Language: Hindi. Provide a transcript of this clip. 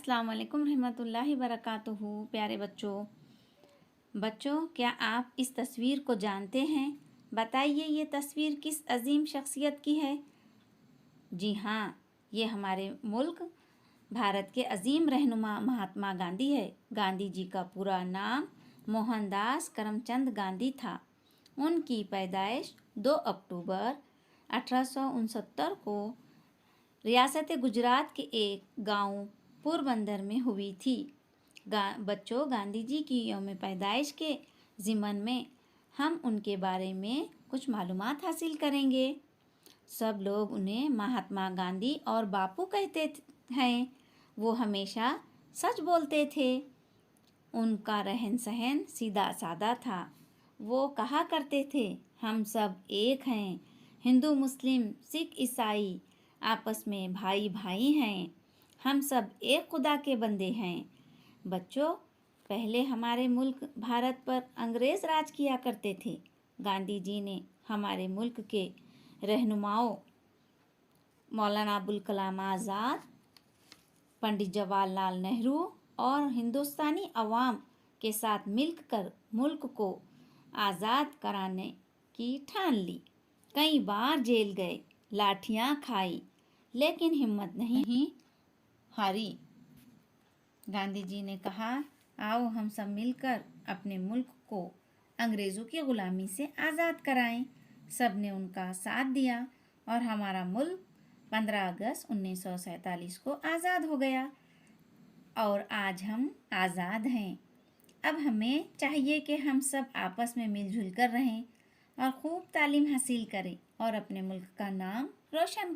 अस्सलाम वालेकुम रहमतुल्लाहि बरकातुहू। प्यारे बच्चों, क्या आप इस तस्वीर को जानते हैं? बताइए ये तस्वीर किस अजीम शख्सियत की है? जी हाँ, ये हमारे मुल्क भारत के अजीम रहनुमा महात्मा गांधी है। गांधी जी का पूरा नाम मोहनदास करमचंद गांधी था। उनकी पैदाइश 2 अक्टूबर 1869 को रियासत गुजरात के एक गांव पोरबंदर में हुई थी। बच्चों, गांधी जी की यौम पैदाइश के ज़िमन में हम उनके बारे में कुछ मालूमात हासिल करेंगे। सब लोग उन्हें महात्मा गांधी और बापू कहते हैं। वो हमेशा सच बोलते थे। उनका रहन सहन सीधा सादा था। वो कहा करते थे, हम सब एक हैं। हिंदू मुस्लिम सिख ईसाई आपस में भाई भाई हैं। हम सब एक खुदा के बंदे हैं। बच्चों, पहले हमारे मुल्क भारत पर अंग्रेज़ राज किया करते थे। गांधी जी ने हमारे मुल्क के रहनुमाओं मौलाना अबुल कलाम आज़ाद, पंडित जवाहरलाल नेहरू और हिंदुस्तानी अवाम के साथ मिलकर मुल्क को आज़ाद कराने की ठान ली। कई बार जेल गए, लाठियाँ खाई, लेकिन हिम्मत नहीं हारी। गांधी जी ने कहा, आओ हम सब मिलकर अपने मुल्क को अंग्रेज़ों की ग़ुलामी से आज़ाद कराएं। सब ने उनका साथ दिया और हमारा मुल्क 15 अगस्त 1947 को आज़ाद हो गया और आज हम आज़ाद हैं। अब हमें चाहिए कि हम सब आपस में मिलजुल कर रहें और खूब तालीम हासिल करें और अपने मुल्क का नाम रोशन